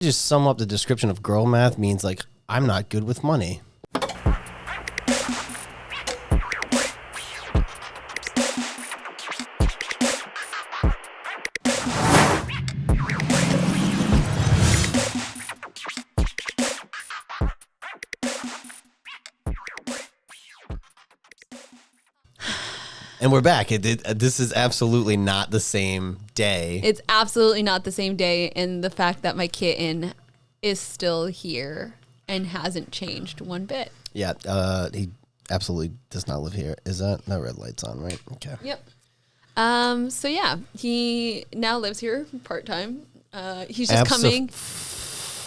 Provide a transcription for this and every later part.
Just sum up the description of girl math means like, I'm not good with money. And we're back. This is absolutely not the same day. It's absolutely not the same day. And the fact that my kitten is still here and hasn't changed one bit. Yeah, he absolutely does not live here. Is that red light's on, right? Okay. Yep. So yeah, he now lives here part-time. He's just coming.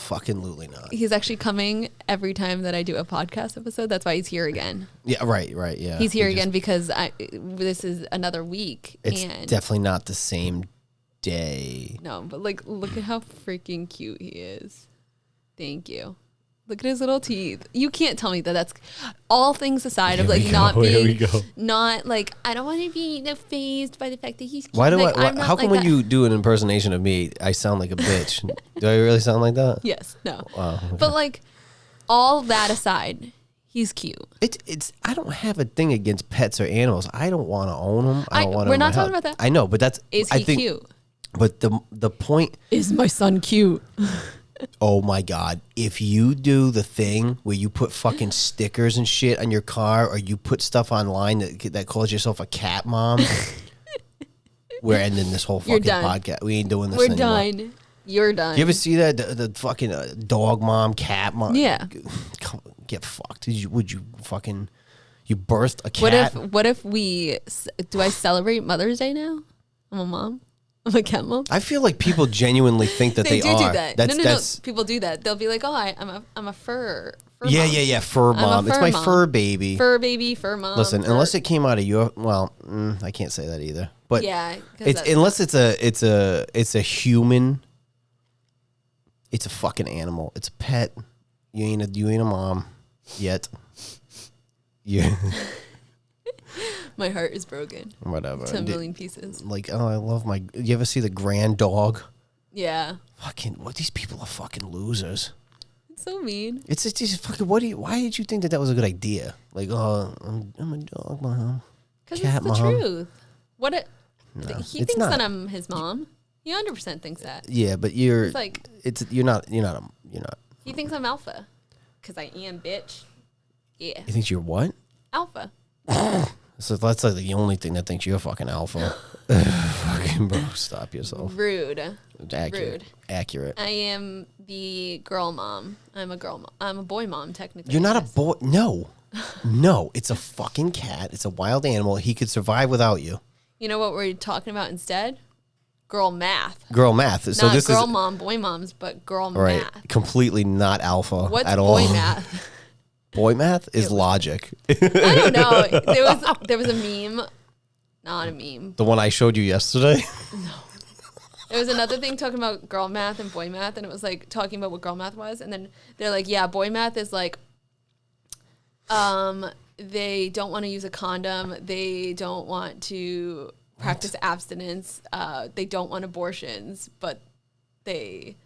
Fucking-lutely not. He's actually coming every time that I do a podcast episode. That's why he's here again. Yeah, right, yeah. He's here again because this is another week. It's definitely not the same day. No, but like, look at how freaking cute he is. Thank you. Look at his little teeth. You can't tell me that that's all things aside of like not being, not like, I don't want to be fazed by the fact that he's cute. Why do like, how come when you do an impersonation of me, I sound like a bitch? Do I really sound like that? Yes, no. Wow, okay. But like, all that aside, he's cute. I don't have a thing against pets or animals. I don't want to own them. I don't want to. We're not talking about that. I know, but that's. Is he cute? But the point is my son cute. Oh my God. If you do the thing where you put fucking stickers and shit on your car, or you put stuff online that calls yourself a cat mom, we're ending this whole fucking podcast. We ain't doing this anymore. We're done. You're done. You ever see that? The fucking dog mom, cat mom? Yeah. Get fucked. Would you fucking, you birthed a cat? What if do I celebrate Mother's Day now? I'm a mom. I'm a cat mom. I feel like people genuinely think that they are. Do that. No. People do that. They'll be like, "Oh, I'm a fur yeah, mom. Yeah. Fur mom. It's my mom. Fur baby. Fur baby. Fur mom. Listen, unless it came out of your, I can't say that either. But yeah, unless it's a human. It's a fucking animal. It's a pet. You ain't a mom yet. Yeah. My heart is broken. Whatever. To a million pieces. Like, oh, I love my... You ever see the grand dog? Yeah. Fucking... What? These people are fucking losers. It's so mean. It's just fucking... Why did you think that was a good idea? Like, oh, I'm a dog mom. Because it's the truth. He thinks that I'm his mom. He 100% thinks that. Yeah, but you're... It's like... You're not... He thinks I'm alpha. Because I am, bitch. Yeah. He thinks you're what? Alpha. So that's like the only thing that thinks you're fucking alpha. Fucking bro, stop yourself. Rude. Accurate. I am the girl mom. I'm a girl mom. I'm a boy mom, technically. You're not a boy. No. No, it's a fucking cat. It's a wild animal. He could survive without you. You know what we're talking about instead? Girl math. Girl math. So not this girl is mom, boy moms, but girl right, math. Completely not alpha What's at all. Boy math? Boy math is logic. I don't know. There was a meme. Not a meme. The one I showed you yesterday? No. There was another thing talking about girl math and boy math, and it was like talking about what girl math was, and then they're like, yeah, boy math is like they don't want to use a condom, they don't want to practice abstinence, they don't want abortions, but they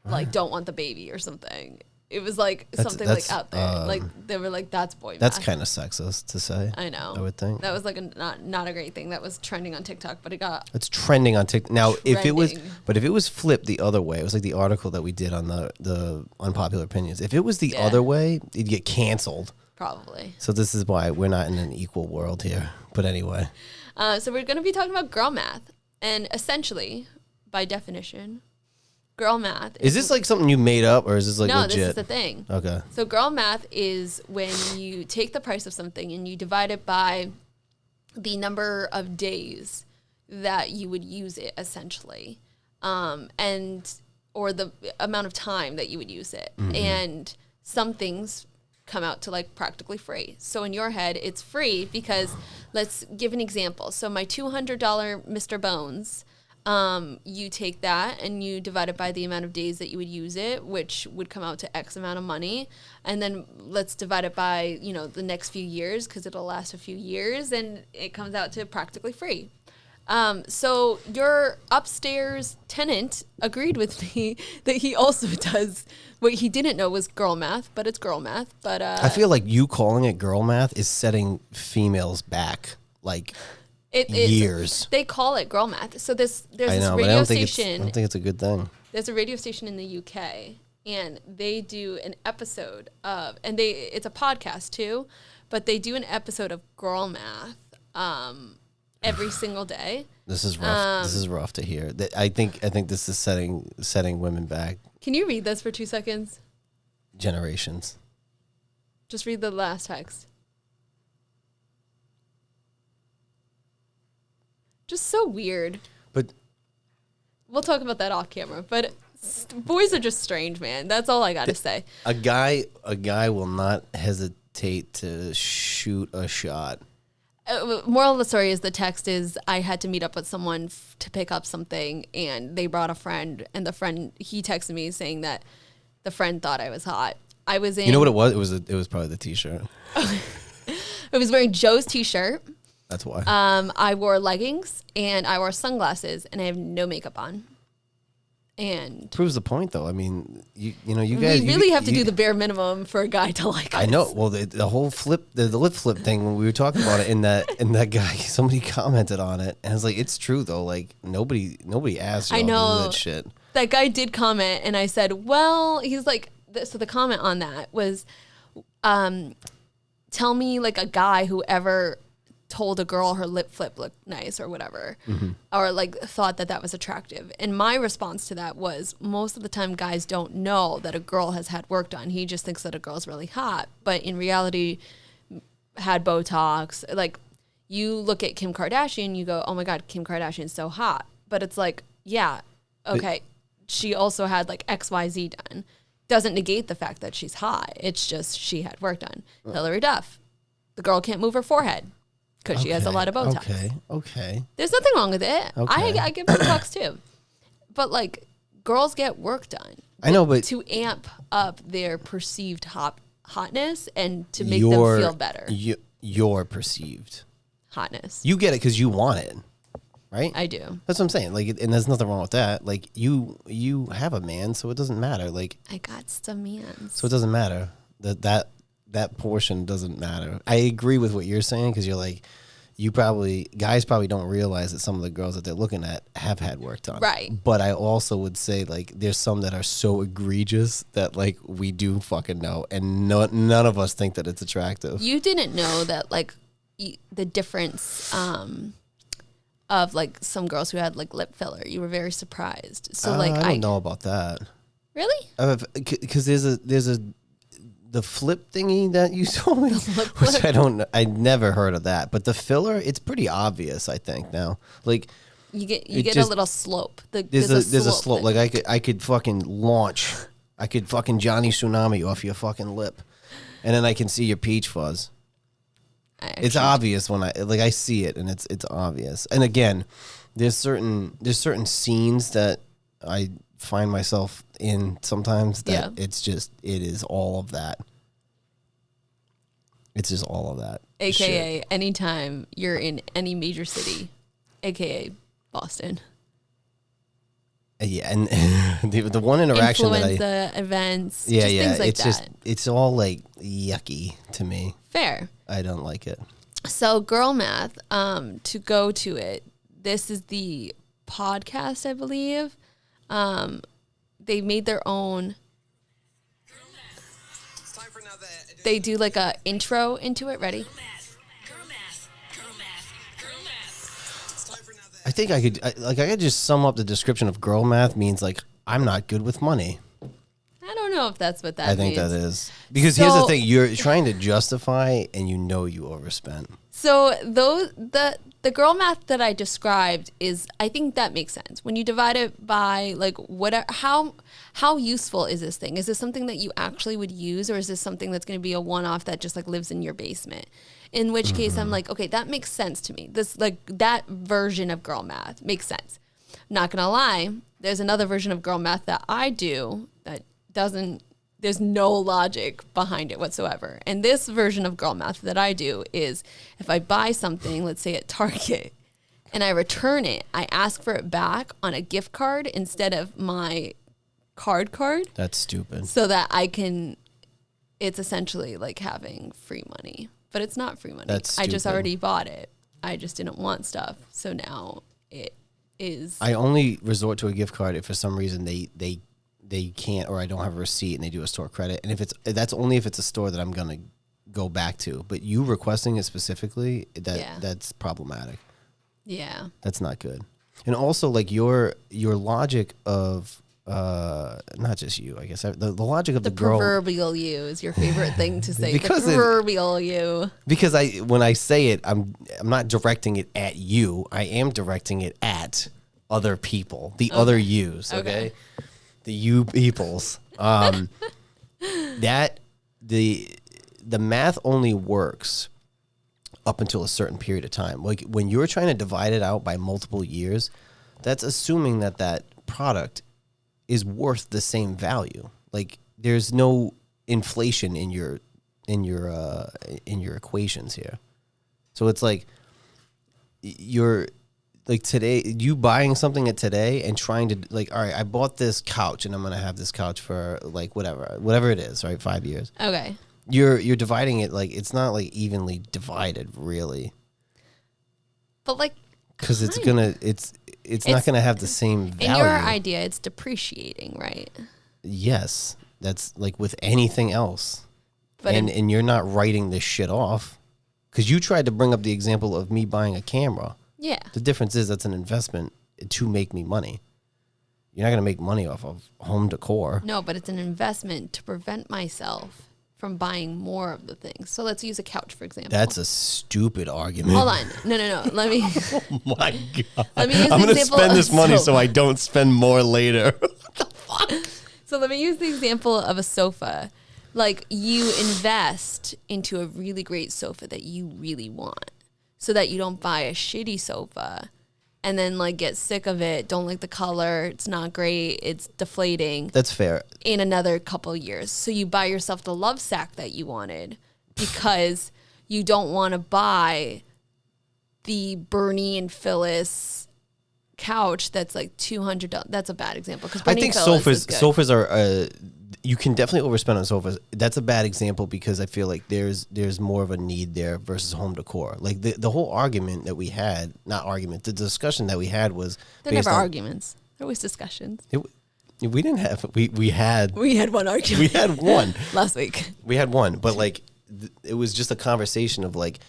like don't want the baby or something. It was like something like out there. Like they were like, that's boy math. That's kind of sexist to say. I know. I would think. That was like not a great thing. That was trending on TikTok, but it got... It's trending on TikTok. Now, if it was flipped the other way, it was like the article that we did on the unpopular opinions. If it was the other way, it'd get canceled. Probably. So this is why we're not in an equal world here. But anyway. So we're going to be talking about girl math. And essentially, by definition... Girl math. Is this like something you made up, or is this like legit? No, this is the thing. Okay. So girl math is when you take the price of something and you divide it by the number of days that you would use it, essentially, or the amount of time that you would use it. Mm-hmm. And some things come out to like practically free. So in your head, it's free because let's give an example. So my $200 Mr. Bones. You take that and you divide it by the amount of days that you would use it, which would come out to X amount of money. And then let's divide it by, the next few years because it'll last a few years and it comes out to practically free. So your upstairs tenant agreed with me that he also does what he didn't know was girl math, but it's girl math. But I feel like you calling it girl math is setting females back like years. They call it girl math. So there's I know, this but I radio don't think station. I don't think it's a good thing. There's a radio station in the UK, and they do an episode of, and it's a podcast too, but they do an episode of girl math every single day. This is rough. This is rough to hear. I think this is setting women back Can you read this for 2 seconds? generations. Just read the last text. Just so weird. But We'll talk about that off camera. But boys are just strange, man. That's all I got to say. a guy will not hesitate to shoot a shot. Moral of the story is the text is I had to meet up with someone to pick up something, and they brought a friend, and he texted me saying that the friend thought I was hot. I was in. You know what it was? It was probably the t-shirt. I was wearing Joe's t-shirt. That's why. I wore leggings and I wore sunglasses, and I have no makeup on. And proves the point, though. I mean, you guys. We really have to do the bare minimum for a guy to like us. I know. Well, the whole flip, the lip flip thing, when we were talking about it, in that guy, somebody commented on it, and it's like, it's true though. Like nobody asked you to do that shit. That guy did comment, and I said, well, he's like, so the comment on that was, tell me like a guy who ever told a girl her lip flip looked nice or whatever, or like thought that was attractive. And my response to that was, most of the time guys don't know that a girl has had work done. He just thinks that a girl's really hot, but in reality had Botox. Like you look at Kim Kardashian, you go, oh my God, Kim Kardashian's so hot. But it's like, yeah, okay. She also had like XYZ done. Doesn't negate the fact that she's hot. It's just she had work done. Hillary Duff, the girl can't move her forehead because she has a lot of Botox. Okay. There's nothing wrong with it. Okay. I give Botox too. But like girls get work done. I know, but to amp up their perceived hotness and to make them feel better. Your perceived hotness. You get it because you want it, right? I do. That's what I'm saying. Like, and there's nothing wrong with that. Like, you have a man, so it doesn't matter. Like, I got some mans. So it doesn't matter. That portion doesn't matter. I agree with what you're saying because you're like, guys probably don't realize that some of the girls that they're looking at have had work done. Right. But I also would say like there's some that are so egregious that like we do fucking know, and none of us think that it's attractive. You didn't know that like the difference of like some girls who had like lip filler. You were very surprised. So like I don't know about that. Really? Because there's the flip thingy that you told me, which I never heard of that. But the filler, it's pretty obvious, I think now. Like you get a little slope. There's a slope. Like I could fucking launch. I could fucking Johnny Tsunami off your fucking lip, and then I can see your peach fuzz. It's obvious when I see it, and it's obvious. And again, there's certain scenes that I find myself in sometimes that it is all of that. It's just all of that. AKA shit. Anytime you're in any major city, AKA Boston. Yeah, and the one interaction influenza events, yeah, just things like that. It's all like yucky to me. Fair. I don't like it. So girl math, to go to it, this is the podcast, I believe. They made their own. They do like a intro into it. Ready? I think I could just sum up the description of girl math means like I'm not good with money. I don't know if that's what that means. I think that is. Because here's the thing, you're trying to justify and you know you overspent. So the girl math that I described is, I think that makes sense. When you divide it by like whatever, how useful is this thing? Is this something that you actually would use, or is this something that's going to be a one-off that just like lives in your basement? In which case I'm like, okay, that makes sense to me. This like that version of girl math makes sense. Not gonna lie, there's another version of girl math that I do that doesn't, there's no logic behind it whatsoever. And this version of girl math that I do is if I buy something, let's say at Target, and I return it, I ask for it back on a gift card instead of my card. That's stupid. So that I can, it's essentially like having free money, but it's not free money. That's I just stupid. already bought it. I just didn't want stuff. So now it is. I only resort to a gift card if for some reason they can't, or I don't have a receipt and they do a store credit. And that's only if it's a store that I'm going to go back to. But you requesting it specifically, that's problematic. Yeah. That's not good. And also, like, your logic of not just you, I guess, the logic of the girl. Proverbial you is your favorite thing to say. Because the proverbial you. Because when I say it, I'm not directing it at you. I am directing it at other people, the other yous, okay? The you peoples. That the math only works up until a certain period of time. Like when you're trying to divide it out by multiple years, that's assuming that product is worth the same value. Like there's no inflation in your equations here. So it's like you're like today, you buying something at today and trying to like, all right, I bought this couch and I'm going to have this couch for like whatever it is, right? 5 years. Okay. You're dividing it like it's not like evenly divided really. But like, because it's not gonna have the same value. In your idea, it's depreciating, right? Yes, that's like with anything else. But and you're not writing this shit off because you tried to bring up the example of me buying a camera. Yeah. The difference is that's an investment to make me money. You're not gonna make money off of home decor. No, but it's an investment to prevent myself from buying more of the things. So let's use a couch, for example. That's a stupid argument. Hold on. No. Let me. Oh my God. Let me use I'm going to example spend of this money so sofa. I don't spend more later. What the fuck? So let me use the example of a sofa. Like you invest into a really great sofa that you really want so that you don't buy a shitty sofa and then like get sick of it, don't like the color, it's not great, it's deflating. That's fair. In another couple of years. So you buy yourself the love sack that you wanted because you don't want to buy the Bernie and Phyllis couch that's like $200. That's a bad example because I think sofas are you can definitely overspend on sofas. That's a bad example because I feel like there's more of a need there versus home decor. Like the whole argument that we had, the discussion that we had was they're never arguments. They're always discussions. We didn't have we had one argument. We had one last week. We had one, but like it was just a conversation of like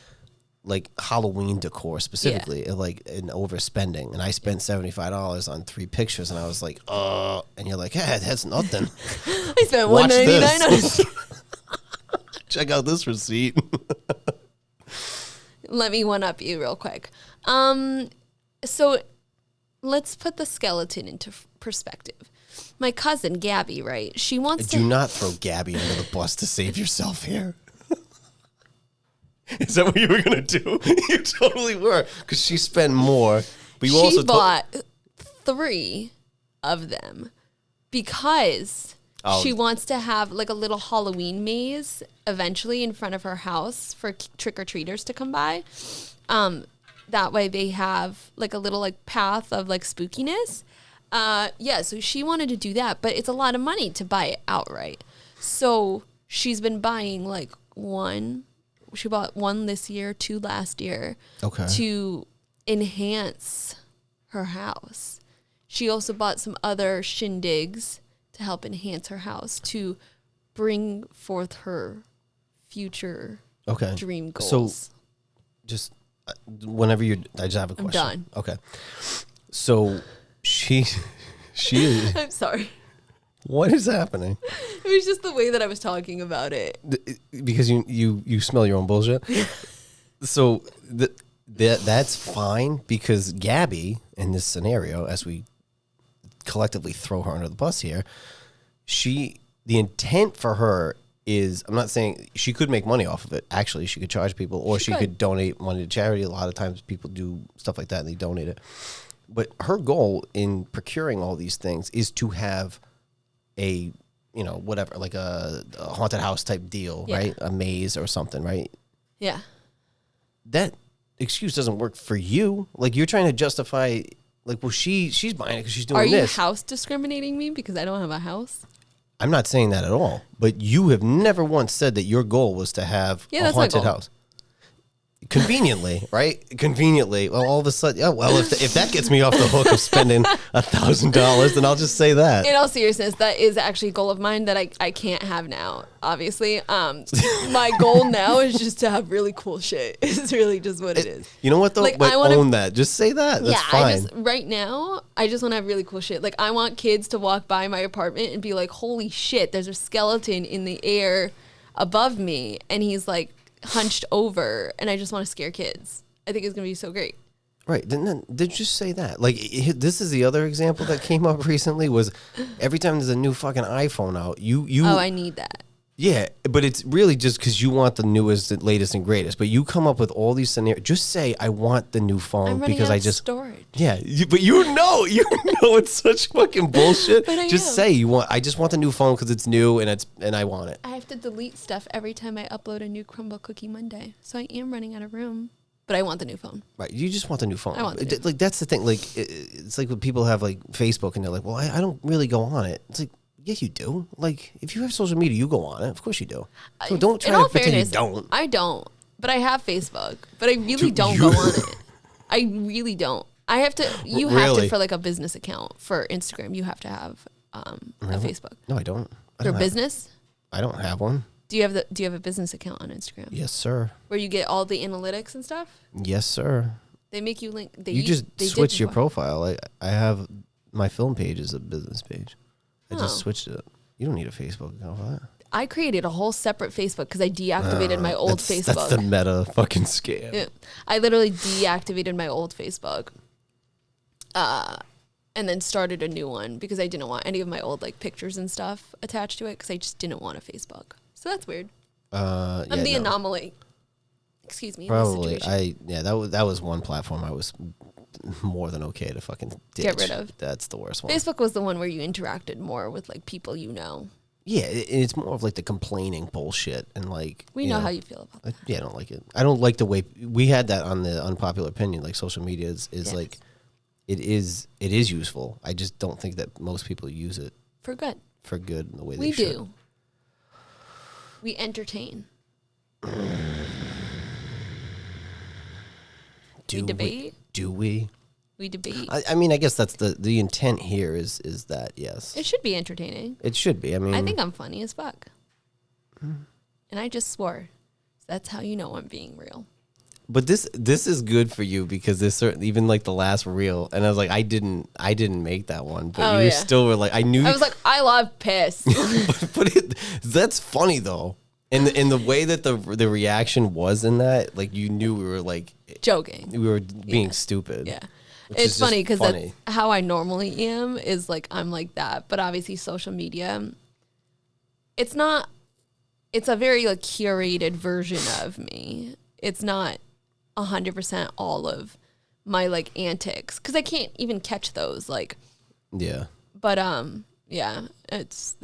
Halloween decor specifically, like an overspending. And I spent $75 on 3 pictures, and I was like, and you're like, hey, that's nothing. I spent $199 on it. Check out this receipt. Let me one up you real quick. So let's put the skeleton into perspective. My cousin Gabby, right? She wants to. Do not throw Gabby under the bus to save yourself here. Is that what you were going to do? You totally were. Because she spent more. But you she bought 3 of them because she wants to have like a little Halloween maze eventually in front of her house for trick-or-treaters to come by. That way they have like a little like path of like spookiness. So she wanted to do that, but it's a lot of money to buy it outright. So she's been buying like one. She bought 1 this year, 2 last year. Okay. To enhance her house. She also bought some other shindigs to help enhance her house to bring forth her future dream goals. So just whenever I just have a question. I'm done. Okay. So she is. I'm sorry. What is happening? It was just the way that I was talking about it. Because you smell your own bullshit. So that's fine because Gabby, in this scenario, as we collectively throw her under the bus here, the intent for her is, I'm not saying she could make money off of it. Actually, she could charge people, or she could donate money to charity. A lot of times people do stuff like that and they donate it. But her goal in procuring all these things is to have a, whatever, like a haunted house type deal, right? A maze or something, right? Yeah. That excuse doesn't work for you. Like, you're trying to justify, like, well, she's buying it because she's doing Are you this. house discriminating me because I don't have a house? I'm not saying that at all. But you have never once said that your goal was to have a haunted house. Conveniently, right? Conveniently. Well, all of a sudden, if that gets me off the hook of spending $1,000, then I'll just say that. In all seriousness, that is actually a goal of mine that I can't have now, obviously. My goal now is just to have really cool shit. It's really just what it is. You know what, though? Like, but own that. Just say that. That's fine. Right now, I just want to have really cool shit. Like, I want kids to walk by my apartment and be like, holy shit, there's a skeleton in the air above me. And he's like, hunched over, and I just want to scare kids. I think it's gonna be so great. Right? Did you just say that? Like, this is the other example that came up recently. Was every time there's a new fucking iPhone out, you I need that. Yeah, but it's really just because you want the newest, latest, and greatest. But you come up with all these scenarios. Just say, "I want the new phone because I just storage." Yeah, but you know it's such fucking bullshit. Just say I just want the new phone because it's new and I want it. I have to delete stuff every time I upload a new Chromebook Cookie Monday, so I am running out of room. But I want the new phone. Right, you just want the new phone. I want the new like that's the thing. Like it's like when people have like Facebook and they're like, "Well, I don't really go on it." It's like, yeah, you do. Like, if you have social media, you go on it. Of course you do. So don't try to pretend you don't. I don't. But I have Facebook. But I really don't go on it. I really don't. I have to. You have to for like a business account for Instagram. You have to have a Facebook. No, I don't. For business? I don't have one. Do you have a business account on Instagram? Yes, sir. Where you get all the analytics and stuff? Yes, sir. They make you link. You just switch your profile. I have my film page is a business page. I just switched it. You don't need a Facebook account for that. I created a whole separate Facebook because I deactivated my old Facebook. That's the meta fucking scam. Yeah. I literally deactivated my old Facebook. And then started a new one because I didn't want any of my old like pictures and stuff attached to it because I just didn't want a Facebook. So that's weird. I'm the anomaly. Excuse me. Probably. That was one platform I was more than okay to fucking ditch. Get rid of. That's the worst one. Facebook was the one where you interacted more with like people you know. Yeah, it's more of like the complaining bullshit and like we know how you feel about that. Yeah, I don't like it. I don't like the way we had that on the unpopular opinion. Like social media is like it is useful. I just don't think that most people use it for good. For good in the way they should. We do. We entertain. We debate. Do we? We debate. I mean, I guess that's the intent here is that, yes. It should be entertaining. It should be. I mean, I think I'm funny as fuck. And I just swore. So that's how you know I'm being real. But this is good for you because there's certain, even like the last reel, and I was like, I didn't make that one, but you still were like, I was like, I love piss. but that's funny though. And the way that the reaction was in that, like you knew we were like joking, we were being stupid. Yeah, it's funny because that's how I normally am. Is like I'm like that, but obviously social media, it's not. It's a very like curated version of me. It's not 100% all of my like antics because I can't even catch those. Like, yeah. But yeah, that's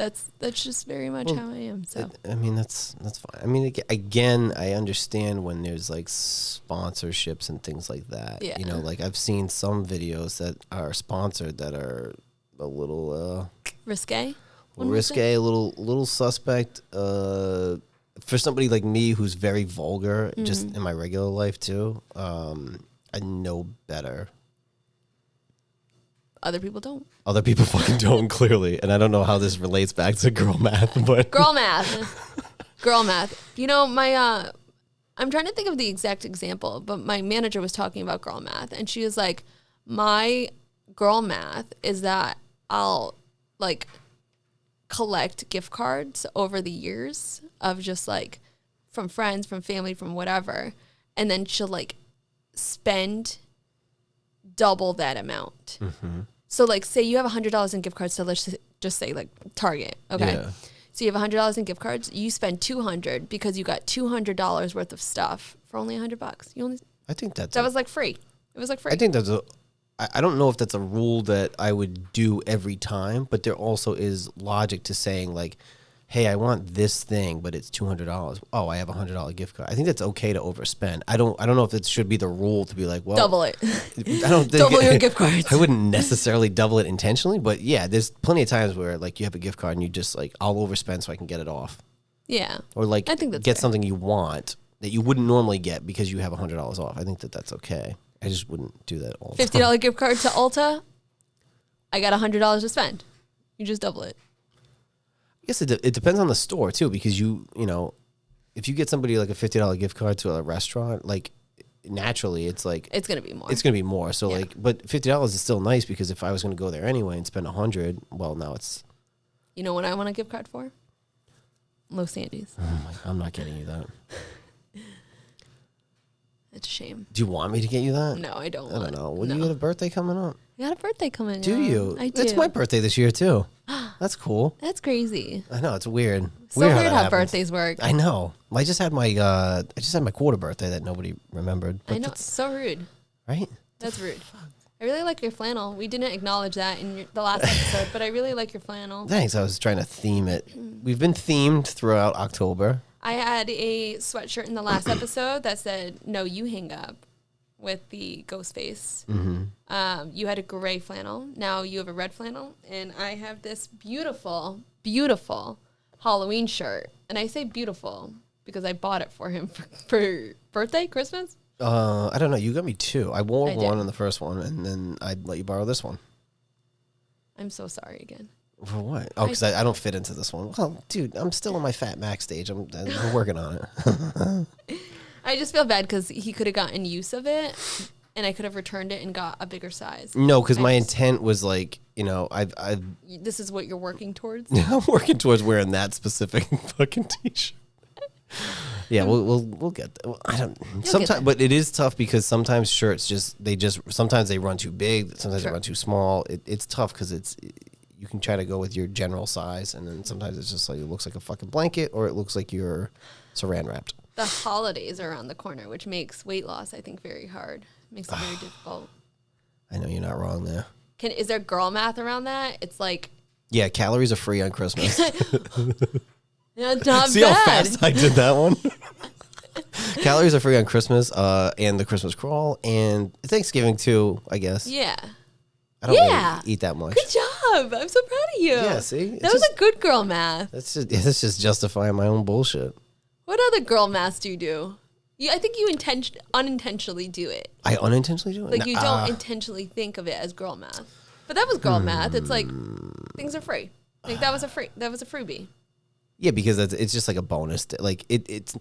just very much how I am. So I mean, that's fine. I mean, again, I understand when there's like sponsorships and things like that. Yeah. You know, like I've seen some videos that are sponsored that are a little risque. A little suspect. For somebody like me who's very vulgar, just in my regular life too, I know better. Other people don't. Other people fucking don't, clearly. And I don't know how this relates back to girl math, but... Girl math. You know, my... I'm trying to think of the exact example, but my manager was talking about girl math, and she was like, my girl math is that I'll, like, collect gift cards over the years of just, like, from friends, from family, from whatever, and then she'll, like, spend double that amount. Mm-hmm. So, like, say you have $100 in gift cards, so let's just say, like, Target, okay? Yeah. So you have $100 in gift cards, you spend $200 because you got $200 worth of stuff for only $100. I think that was, like, free. It was, like, free. I think that's I don't know if that's a rule that I would do every time, but there also is logic to saying, like, hey, I want this thing, but it's $200. Oh, I have $100 gift card. I think that's okay to overspend. I don't know if it should be the rule to be like, well, double it. I don't think Double your gift cards. I wouldn't necessarily double it intentionally, but yeah, there's plenty of times where like you have a gift card and you just like, I'll overspend so I can get it off. Yeah. Or like I think that's get fair. something you want that you wouldn't normally get because you have $100 off. I think that's okay. I just wouldn't do that all the time. $50 gift card to Ulta. I got $100 to spend. You just double it. I guess it depends on the store too, because you know, if you get somebody like a $50 gift card to a restaurant, like naturally it's like it's gonna be more. It's gonna be more. So Yeah. like, but $50 is still nice because if I was gonna go there anyway and spend $100, well, now it's. You know what I want a gift card for? Los Andes. I'm not getting you that. It's a shame. Do you want me to get you that? No, I don't. I don't know. Well, no. you got a birthday coming up. I got a birthday coming. Do you? I do. It's my birthday this year too. That's cool. That's crazy. I know, it's weird. So weird that how happens. birthdays work. I know. I just had my quarter birthday that nobody remembered. But I know. It's so rude. Right? That's rude. I really like your flannel. We didn't acknowledge that in the last episode, but I really like your flannel. Thanks. I was trying to theme it. We've been themed throughout October. I had a sweatshirt in the last episode that said, "No, you hang up," with the ghost face. Mm-hmm. You had a gray flannel. Now you have a red flannel. And I have this beautiful, beautiful Halloween shirt. And I say beautiful because I bought it for him for birthday, Christmas. I don't know. You got me two. I wore I did. one in the first one, and then I let you borrow this one. I'm so sorry again. For what? Oh, because I don't fit into this one. Well, dude, I'm still in my fat max stage. We're working on it. I just feel bad because he could have gotten use of it, and I could have returned it and got a bigger size. No, because my just- intent was like, you know, This is what you're working towards? I'm working towards wearing that specific fucking t-shirt. Yeah, we'll get that. Well, I don't. Sometimes, but it is tough because sometimes shirts sometimes they run too big. Sometimes they run too small. It's tough because you can try to go with your general size, and then sometimes it's just like it looks like a fucking blanket, or it looks like you're saran wrapped. The holidays are around the corner, which makes weight loss, I think, very hard. Makes it very difficult. I know you're not wrong there. Is there girl math around that? It's like, Yeah, calories are free on Christmas. not See bad. how fast I did that one? Calories are free on Christmas, and the Christmas crawl, and Thanksgiving too, I guess. Yeah. I don't really eat that much. Good job. I'm so proud of you. Yeah, see? That was a good girl math. That's just justifying my own bullshit. What other girl math do you do? I think you unintentionally do it. I unintentionally do it? Like you don't intentionally think of it as girl math. But that was girl math. It's like things are free. Like that was a freebie. Yeah, because it's just like a bonus. Like it's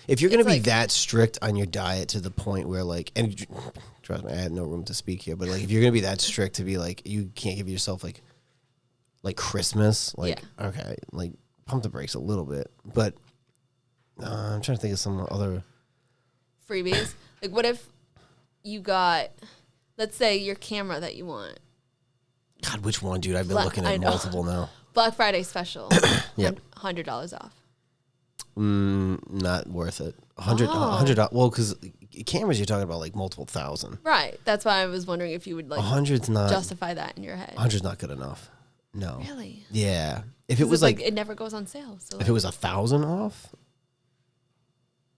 if you're going to be like- that strict on your diet to the point where like, and trust me, I had no room to speak here, but like if you're going to be that strict to be like, you can't give yourself like Christmas, like, okay, like pump the brakes a little bit. But I'm trying to think of some other Freebies. Like what if you got, let's say your camera that you want. God, which one, dude? I've been Black- looking I at know. multiple now. Black Friday special. Yep. $100 off. Not worth it. $100. Well, because cameras, you're talking about like multiple thousand. Right. That's why I was wondering if you would like 100's not. justify that in your head. 100's not good enough. No. Really? Yeah. If it 'Cause was it's like, it never goes on sale. So if it was 1,000 off,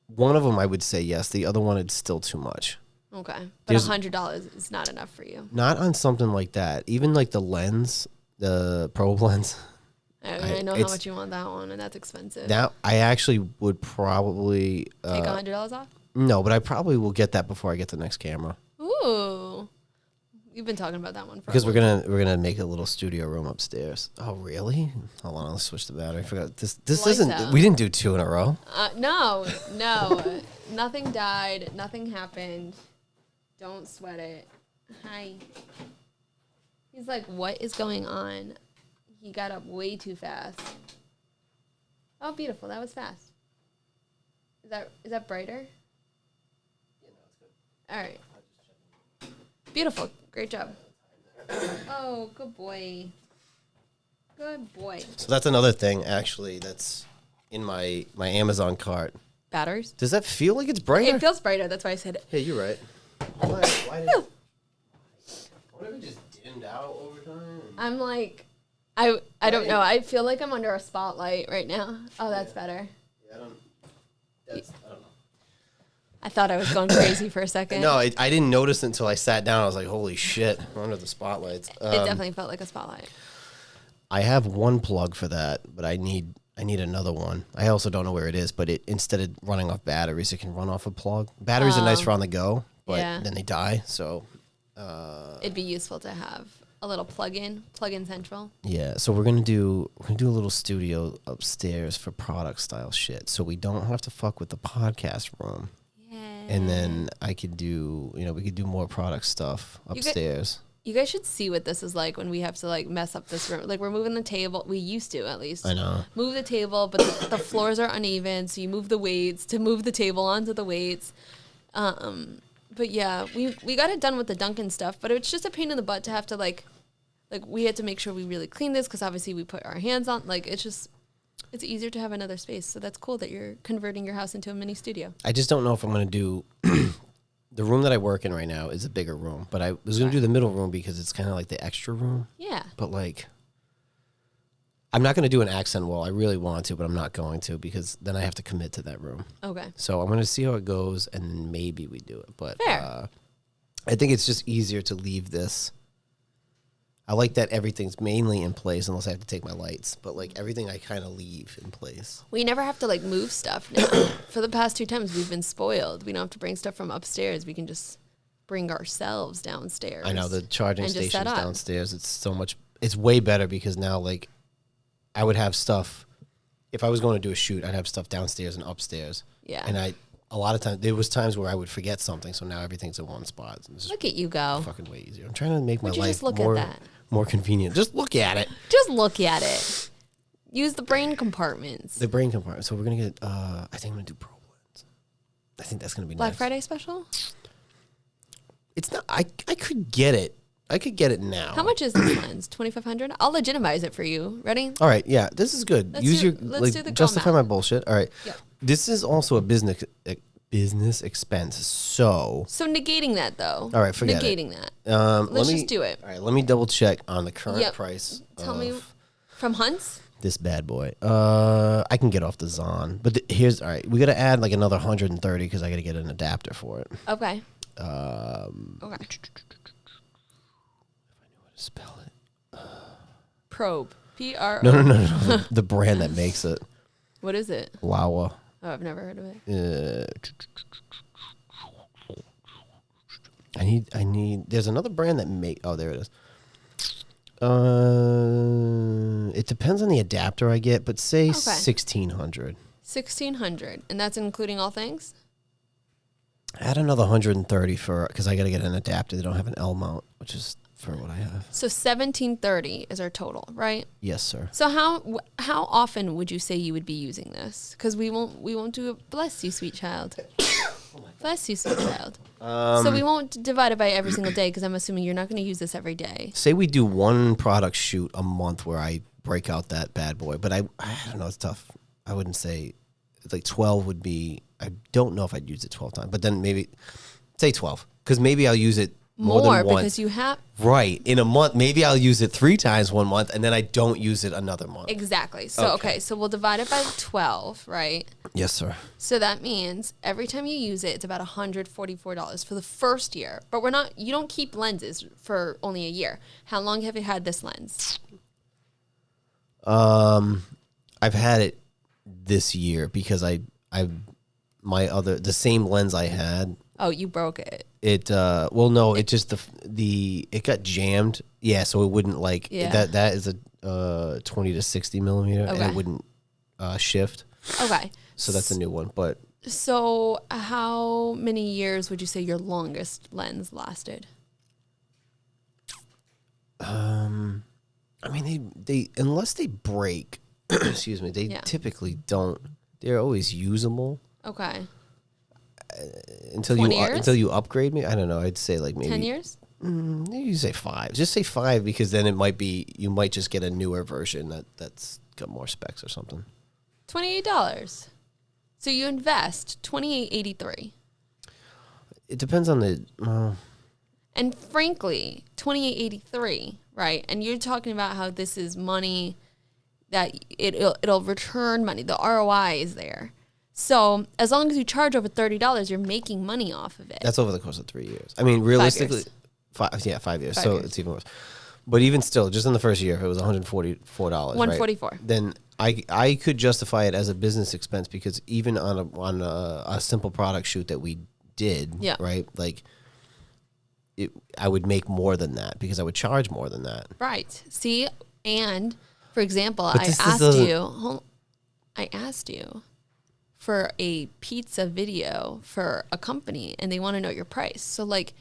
one of them I would say yes. The other one, it's still too much. okay, but There's- $100 is not enough for you. Not on something like that. Even like the lens, the probe lens. I know how it's- much you want that one, and that's expensive. That I actually would probably Take $100 off. no, but I probably will get that before I get the next camera Ooh, you've been talking about that one for because a we're while. gonna make a little studio room upstairs. Oh really? Hold on, let's switch the battery. I forgot this. This Lights isn't. out. We didn't do 2 in a row. No, nothing died, nothing happened. Don't sweat it. Hi. He's like, what is going on? He got up way too fast. Oh, beautiful. That was fast. Is that brighter? All right. Beautiful. Great job. Oh, good boy. Good boy. So that's another thing actually that's in my Amazon cart. Batteries? Does that feel like it's brighter? It feels brighter. That's why I said it. Hey, you're right. Why did, what if it just dimmed out over time? I'm like, I don't know. I feel like I'm under a spotlight right now. Oh, that's better. Yeah, I don't know. I thought I was going crazy for a second. No, I didn't notice it until I sat down. I was like, holy shit, I'm under the spotlights. It definitely felt like a spotlight. I have one plug for that, but I need another one. I also don't know where it is, but instead of running off batteries, it can run off a plug. Batteries are nice for on the go, but then they die, so... it'd be useful to have a little plug-in central. Yeah, so we're gonna do a little studio upstairs for product style shit, so we don't have to fuck with the podcast room. Yeah. And then I could do, we could do more product stuff upstairs. You guys should see what this is like when we have to like mess up this room. Like we're moving the table. We used to at least. I know. Move the table, but the floors are uneven, so you move the weights to move the table onto the weights. But yeah, we got it done with the Dunkin' stuff, but it's just a pain in the butt to have to like we had to make sure we really clean this because obviously we put our hands on. Like it's easier to have another space. So that's cool that you're converting your house into a mini studio. I just don't know if I'm gonna do. The room that I work in right now is a bigger room, but I was going to do the middle room because it's kind of like the extra room. Yeah. But like, I'm not going to do an accent wall. I really want to, but I'm not going to because then I have to commit to that room. Okay. So I'm going to see how it goes and then maybe we do it. But Fair. I think it's just easier to leave this. I like that everything's mainly in place unless I have to take my lights. But like everything I kind of leave in place. We never have to like move stuff now. For the past 2 times, we've been spoiled. We don't have to bring stuff from upstairs. We can just bring ourselves downstairs. I know the charging and just station's set up. downstairs. It's way better because now like I would have stuff. If I was going to do a shoot, I'd have stuff downstairs and upstairs. Yeah. And a lot of times, there was times where I would forget something, so now everything's in one spot. Look at you go. Fucking way easier. I'm trying to make my life more convenient. Just look at it. Just look at it. Use the brain compartments. The brain compartment. So we're going to get, I think I'm going to do Pro Blends. I think that's going to be Black next. Friday special? It's not, I could get it. I could get it now. How much is this lens? $2,500? I'll legitimize it for you. Ready? All right. Yeah, this is good. Let's do the justify my bullshit. All right. Yep. This is also a business expense. So negating that though. All right, forget negating it. that. Let's just do it. All right, let me double check on the current price. Tell me from Hunt's. This bad boy. I can get off the Zon, but here's all right. We got to add like another 130 because I got to get an adapter for it. Okay. Okay. If I knew how to spell it. Probe. P-R-O. No. The brand that makes it. What is it? Lawa. Oh, I've never heard of it. I need. There's another brand that make. Oh, there it is. It depends on the adapter I get, but say 1,600. 1,600, and that's including all things. Add another 130 because I got to get an adapter. They don't have an L mount, which is for what I have. So 1,730 is our total, right? Yes, sir. So how often would you say you would be using this? Because we won't do it. Bless you, sweet child. Bless you, sweet child. So we won't divide it by every single day because I'm assuming you're not going to use this every day. Say we do one product shoot a month where I break out that bad boy, but I don't know. It's tough. I wouldn't say like 12 would be. I don't know if I'd use it 12 times, but then maybe say 12 because maybe I'll use it more than once. Because you have in a month. Maybe I'll use it 3 times one month, and then I don't use it another month. Exactly. So okay, so we'll divide it by 12, right? Yes, sir. So that means every time you use it, it's about $144 for the first year. But you don't keep lenses for only a year. How long have you had this lens? I've had it this year because the same lens I had. Oh, you broke it. It it got jammed. Yeah, so it wouldn't that is a 20 to 60 millimeter, and it wouldn't shift. Okay. So that's a new one, but. So how many years would you say your longest lens lasted? I mean, they unless they break, excuse me, they typically don't. They're always usable. Okay. Until you upgrade me, I don't know. I'd say like maybe 10 years. You say 5. Just say 5 because then you might just get a newer version that's got more specs or something. $28. So you invest $28.83. It depends on the. And frankly, $28.83, right? And you're talking about how this is money that it'll return money. The ROI is there. So as long as you charge over $30, you're making money off of it. That's over the course of 3 years. I mean, realistically, 5 years. 5 years. So it's even worse. But even still, just in the first year, if it was $144, $144, right, then I could justify it as a business expense because even on a simple product shoot that we did, right, like I would make more than that because I would charge more than that. Right. See, and for example, I asked you for a pizza video for a company, and they want to know your price. So like,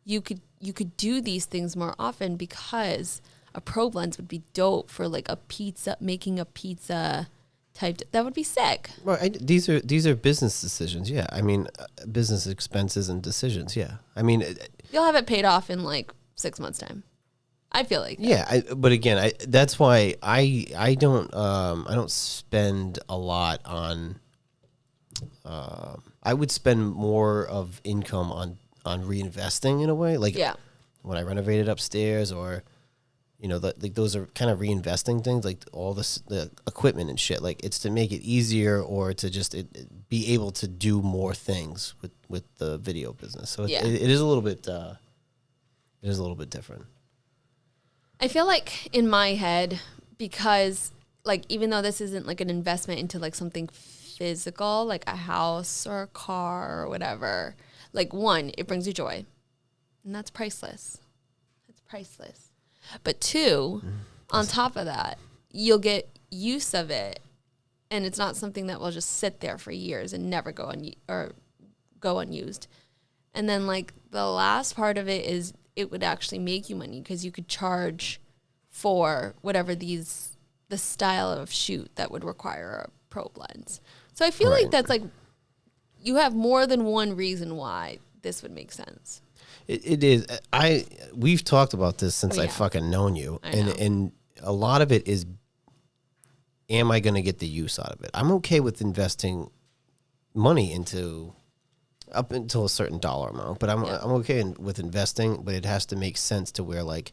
you could do these things more often because a probe lens would be dope for like making a pizza type. That would be sick. Well, these are business decisions. Yeah, I mean, business expenses and decisions. Yeah, I mean, you'll have it paid off in like 6 months' time. I feel like that. Yeah, but again, that's why I don't spend a lot on. I would spend more of income on reinvesting in a way, like when I renovated upstairs, or like those are kind of reinvesting things, like all the equipment and shit. Like it's to make it easier or to just be able to do more things with the video business. So it is a little bit different. I feel like in my head, because like even though this isn't like an investment into like something physical, like a house or a car or whatever, like one, it brings you joy, and that's priceless. It's priceless. But two, on top of that, you'll get use of it, and it's not something that will just sit there for years and never go unused. And then like the last part of it is it would actually make you money because you could charge for whatever the style of shoot that would require a probe lens. So I feel like that's like, you have more than one reason why this would make sense. It is. We've talked about this since I fucking known you, and a lot of it is, am I going to get the use out of it? I'm okay with investing money into up until a certain dollar amount, but I'm okay with investing, but it has to make sense to where like,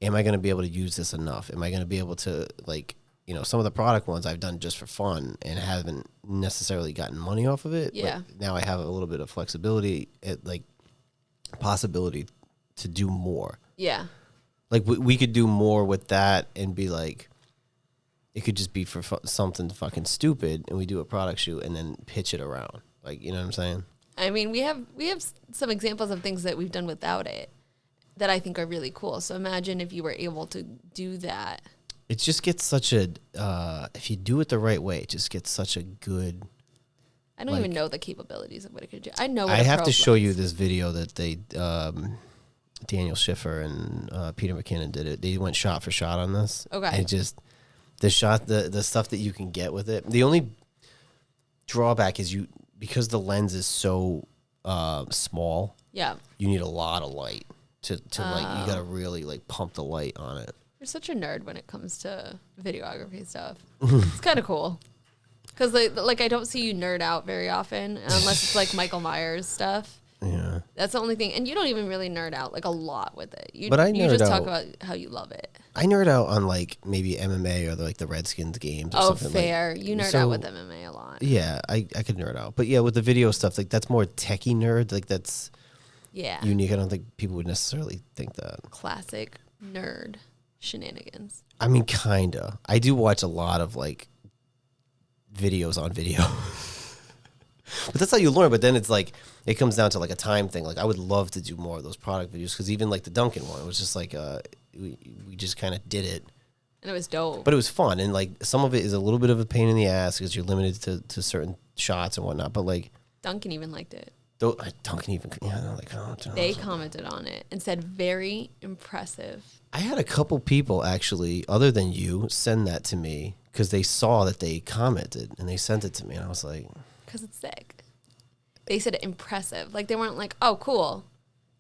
am I going to be able to use this enough? Am I going to be able to like, some of the product ones I've done just for fun and haven't necessarily gotten money off of it. Yeah. But now I have a little bit of flexibility, like possibility to do more. Yeah. Like we could do more with that and be like, it could just be for something fucking stupid, and we do a product shoot and then pitch it around. Like, you know what I'm saying? I mean, we have some examples of things that we've done without it that I think are really cool. So imagine if you were able to do that. It just gets such a, if you do it the right way, it just gets such a good. I don't even know the capabilities of what it could do. I know what I have to show you this video that they, Daniel Schiffer and Peter McKinnon did it. They went shot for shot on this. Okay. And just the stuff that you can get with it. The only drawback is because the lens is so small. Yeah. You need a lot of light to like, you got to really like pump the light on it. You're such a nerd when it comes to videography stuff. It's kind of cool. Because like I don't see you nerd out very often unless it's like Michael Myers stuff. Yeah. That's the only thing. And you don't even really nerd out like a lot with it. You just talk about how you love it. I nerd out on like maybe MMA or like the Redskins games or something. Oh, fair. You nerd out with MMA a lot. Yeah, I could nerd out. But yeah, with the video stuff, like that's more techie nerd. Like that's unique. I don't think people would necessarily think that. Classic nerd shenanigans. I mean, kinda. I do watch a lot of like videos on video. But that's how you learn. But then it's like, it comes down to like a time thing. Like I would love to do more of those product videos, because even like the Dunkin' one, it was just like, we just kind of did it. And it was dope. But it was fun. And like some of it is a little bit of a pain in the ass because you're limited to certain shots and whatnot. But like Dunkin' even liked it. Dunkin' even, they commented on it and said, very impressive. I had a couple people actually, other than you, send that to me because they saw that they commented and they sent it to me. And I was like, because it's sick. They said impressive. Like they weren't like, oh, cool.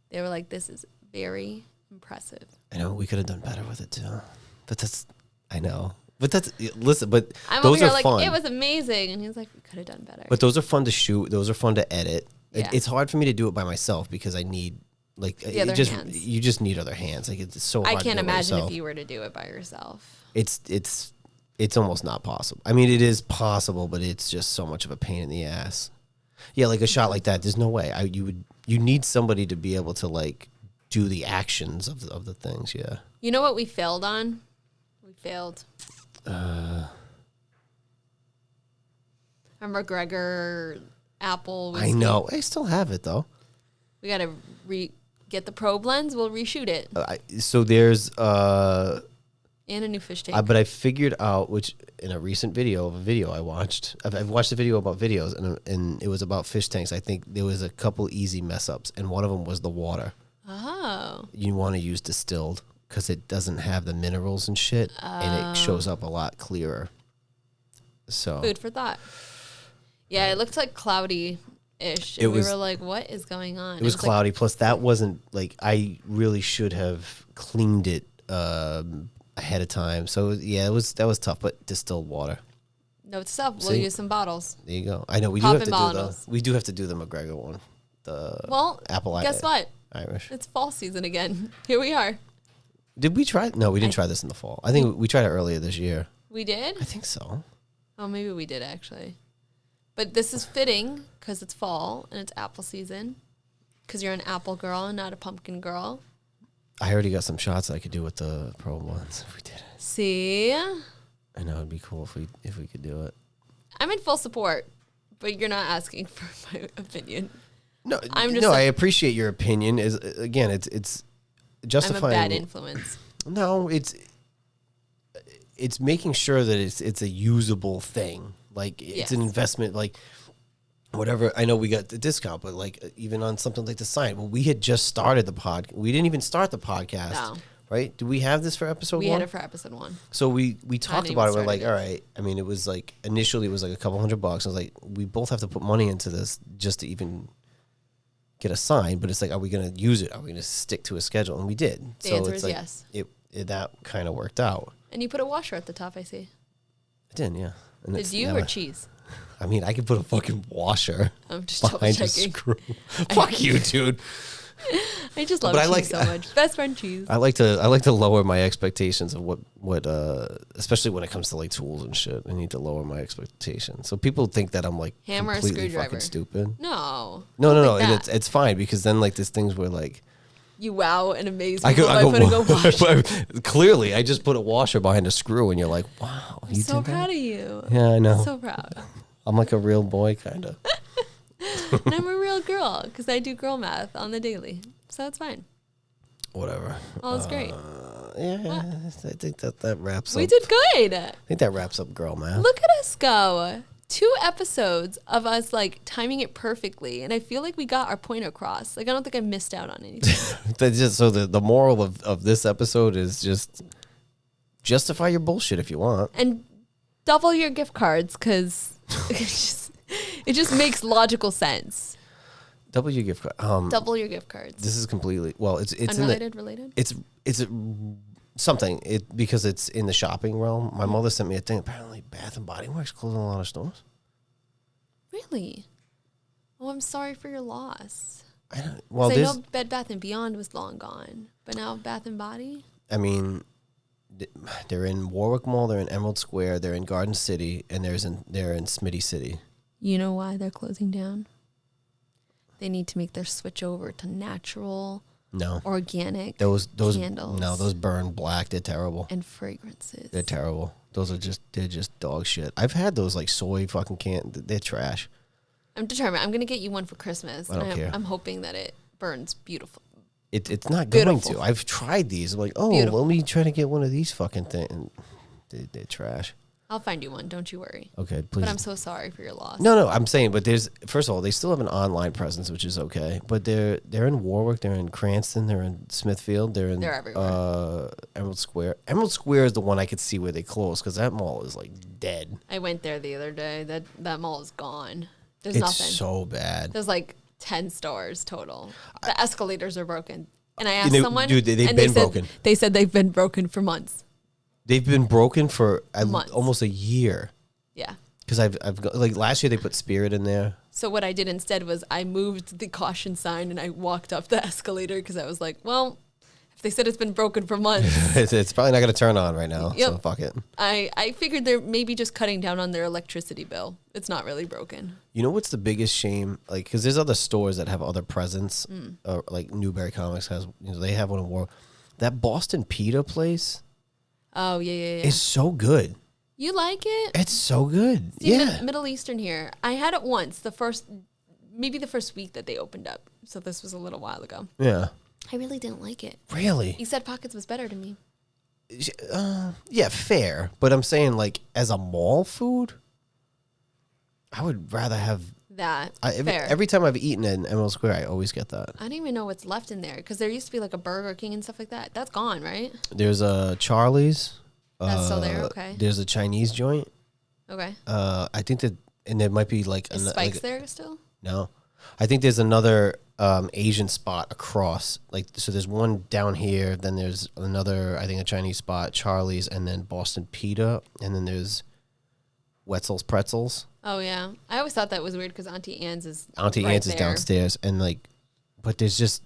They were like, this is very impressive. I know we could have done better with it too. But that's, I know. But that's, listen, but I'm those over are here fun. like, it was amazing. And he was like, we could have done better. But those are fun to shoot. Those are fun to edit. Yeah. It's hard for me to do it by myself because I need like The other hands. you just need other hands. Like it's so hard I can't to do it by imagine yourself. if you were to do it by yourself. It's almost not possible. I mean, it is possible, but it's just so much of a pain in the ass. Yeah, like a shot like that, there's no way. You need somebody to be able to like do the actions of the things. Yeah. You know what we failed on? We failed. A McGregor apple. Whiskey. I know. I still have it though. We gotta get the probe lens. We'll reshoot it. So there's And a new fish tank. but I figured out, which in a recent video of a video I watched, I've watched a video about videos, and it was about fish tanks. I think there was a couple easy mess ups, and one of them was the water. Oh. You want to use distilled because it doesn't have the minerals and shit, and it shows up a lot clearer. So Food for thought. Yeah, it looked like cloudy-ish. And we were like, what is going on? It was cloudy. Plus, that wasn't like I really should have cleaned it ahead of time. So yeah, that was tough. But distilled water. No stuff. We'll use some bottles. There you go. I know we Pop do have in to bottles. we do have to do the McGregor one. The apple. Guess what? Irish. It's fall season again. Here we are. Did we try? No, we didn't try this in the fall. I think we tried it earlier this year. We did? I think so. Oh, maybe we did actually. But this is fitting because it's fall and it's apple season. Because you're an apple girl and not a pumpkin girl. I already got some shots I could do with the probe ones if we did it. See? I know it'd be cool if we could do it. I'm in full support, but you're not asking for my opinion. No, I'm just no. I appreciate your opinion. Is again, it's justifying. I'm a bad influence. No, it's making sure that it's a usable thing. Like it's an investment. Like whatever. I know we got the discount, but like even on something like the sign. Well, we had just started the pod. We didn't even start the podcast. No. Right? Do we have this for episode 1? We had it for episode 1. So we talked about it. We're like, it. all right. I mean, it was like initially it was like a couple $100. I was like, we both have to put money into this just to even get a sign. But it's like, are we going to use it? Are we going to stick to a schedule? And we did. The answer is yes. That kind of worked out. And you put a washer at the top, I see. I did, yeah. And Did you or cheese? I mean, I could put a fucking washer I'm just double behind a checking. screw. Fuck you, dude. I just love But cheese so much. Best friend cheese. I like to lower my expectations of what especially when it comes to like tools and shit. I need to lower my expectations. So people think that I'm like Hammer or completely screwdriver? fucking stupid. No. No. Like And that. it's fine because then like there's things where like You wow and amaze I people by putting a washer. Clearly, I just put a washer behind a screw, and you're like, wow, I'm so proud of you. Yeah, I know. So proud. I'm like a real boy, kind of. And I'm a real girl because I do girl math on the daily. So it's fine. Whatever. All is great. Yeah, I think that wraps up. We did good. I think that wraps up girl math. Look at us go. 2 episodes of us like timing it perfectly. And I feel like we got our point across. Like I don't think I missed out on anything. So the moral of this episode is just justify your bullshit if you want. And double your gift cards because it just makes logical sense. Double your gift card. Double your gift cards. This is completely it's Unrelated, related? It's something because it's in the shopping realm. My mother sent me a thing. Apparently, Bath and Body Works closing a lot of stores. Really? Oh, I'm sorry for your loss. I know Bed Bath and Beyond was long gone, but now Bath and Body. I mean, they're in Warwick Mall. They're in Emerald Square. They're in Garden City, and they're in Smitty City. You know why they're closing down? They need to make their switch over to natural. No. Organic those candles. No, those burn black. They're terrible. And fragrances. They're terrible. They're just dog shit. I've had those like soy fucking they're trash. I'm determined. I'm gonna get you one for Christmas. I don't care. I'm hoping that it burns beautiful. It's not Beautiful. going to. I've tried these. I'm like, Beautiful. let me try to get one of these fucking things. They're trash. I'll find you one. Don't you worry. Okay, please. But I'm so sorry for your loss. No, I'm saying, but first of all, they still have an online presence, which is okay. But they're in Warwick, they're in Cranston, they're in Smithfield, they're everywhere. Emerald Square. Emerald Square is the one I could see where they close because that mall is like dead. I went there the other day. That mall is gone. There's It's nothing. so bad. There's like 10 stores total. The escalators are broken. And I asked someone, dude, they've and been broken. They said they've been broken for months. They've been broken for Months. almost a year. Yeah. Because I've got, like last year they put Spirit in there. So what I did instead was I moved the caution sign and I walked up the escalator because I was like, well, if they said it's been broken for months. It's probably not going to turn on right now, Yep. so fuck it. I figured they're maybe just cutting down on their electricity bill. It's not really broken. You know what's the biggest shame? Like, because there's other stores that have other presents. Like Newberry Comics has, they have one in War. That Boston Pita place Oh, yeah. is so good. You like it? It's so good. See, yeah. Middle Eastern here. I had it once, maybe the first week that they opened up. So this was a little while ago. Yeah. I really didn't like it. Really? He said Pockets was better to me. Yeah, fair. But I'm saying, like, as a mall food, I would rather have That. Fair. every time I've eaten in Emerald Square, I always get that. I don't even know what's left in there because there used to be like a Burger King and stuff like that. That's gone, right? There's a Charlie's. That's still there. Okay. There's a Chinese joint. Okay. I think that, and there might be like Is Spike's there still? No, I think there's another Asian spot across. Like, so there's one down here. Then there's another, I think, a Chinese spot, Charlie's, and then Boston Pita, and then there's Wetzel's Pretzels. Oh yeah, I always thought that was weird because Auntie Anne's is downstairs, and like, but there's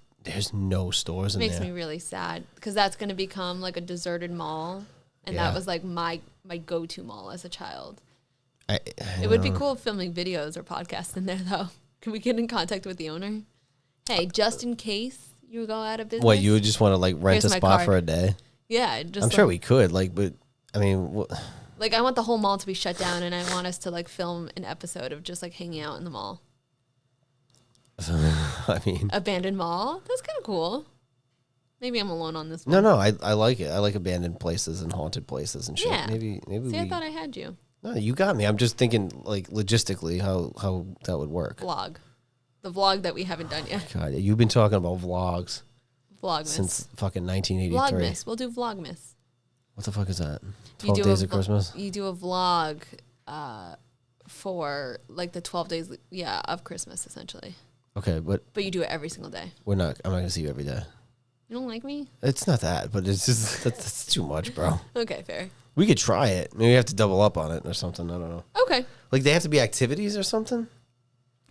no stores in there. Makes me really sad because that's going to become like a deserted mall, and Yeah. that was like my go-to mall as a child. I It would be cool filming videos or podcasts in there though. Can we get in contact with the owner? Hey, just in case you go out of business. What, you would just want to like rent Here's a my spot card. for a day? Yeah, just I'm sure we could, like, but I mean, like I want the whole mall to be shut down, and I want us to like film an episode of just like hanging out in the mall. I mean, Abandoned mall. That's kind of cool. Maybe I'm alone on this one. no, I like it. I like abandoned places and haunted places and shit. Yeah. Maybe See, I thought I had you. No, you got me. I'm just thinking, like, logistically, how that would work. Vlog. The vlog that we haven't done yet. God, you've been talking about vlogs Vlogmas. since fucking 1983. Vlogmas. We'll do Vlogmas. What the fuck is that? You 12 do Days a of Christmas? You do a vlog for like the 12 days, of Christmas, essentially. Okay, but But you do it every single day. I'm not going to see you every day. You don't like me? It's not that, but it's just, that's too much, bro. Okay, fair. We could try it. Maybe we have to double up on it or something. I don't know. Okay. Like, they have to be activities or something?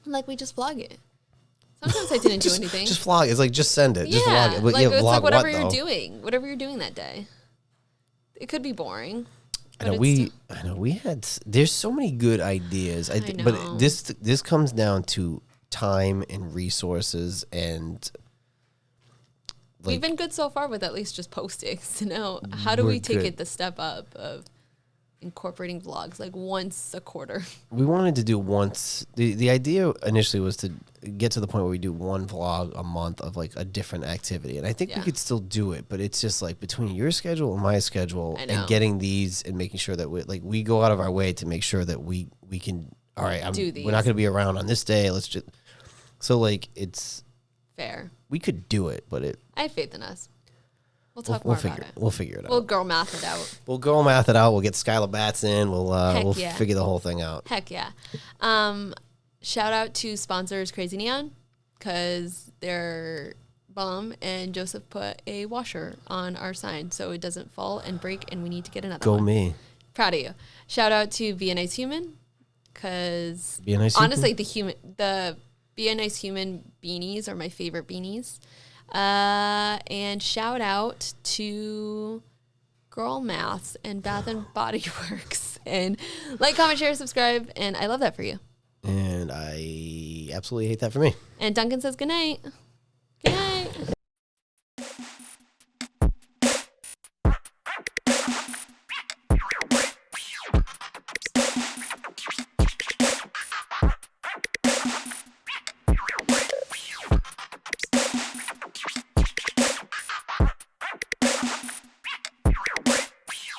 Like we just vlog it. Sometimes I didn't do anything. Just vlog. It's like, just send it. Yeah, Just vlog it. But like yeah, it's vlog like whatever what, you're though? doing. Whatever you're doing that day. It could be boring. I but know it's I know we had. There's so many good ideas. I know. But this comes down to time and resources and. We've been good so far with at least just posting. So now, how do We're we take good. it the step up of incorporating vlogs like once a quarter? We wanted to do once. The idea initially was to get to the point where we do one vlog a month of like a different activity, and I think we Yeah. could still do it. But it's just like between your schedule and my schedule, I know. and getting these and making sure that we go out of our way to make sure that we can. All right, Do we're these. not going to be around on this day. Let's just. So like it's Fair. we could do it, but it. I have faith in us. We'll talk We'll more figure about it. We'll figure it out. We'll girl math it out. We'll go math it out. We'll get Skylar Batz in. We'll yeah. figure the whole thing out. Heck yeah. Shout out to sponsors Crazy Neon because they're bomb, and Joseph put a washer on our sign so it doesn't fall and break, and we need to get another Go one. me. Proud of you. Shout out to Be a Nice Human because Be a Nice Human? honestly, the Be a Nice Human beanies are my favorite beanies. And shout out to Girl Maths and Bath and Body Works, and like, comment, share, subscribe, and I love that for you. And I absolutely hate that for me. And Duncan says goodnight.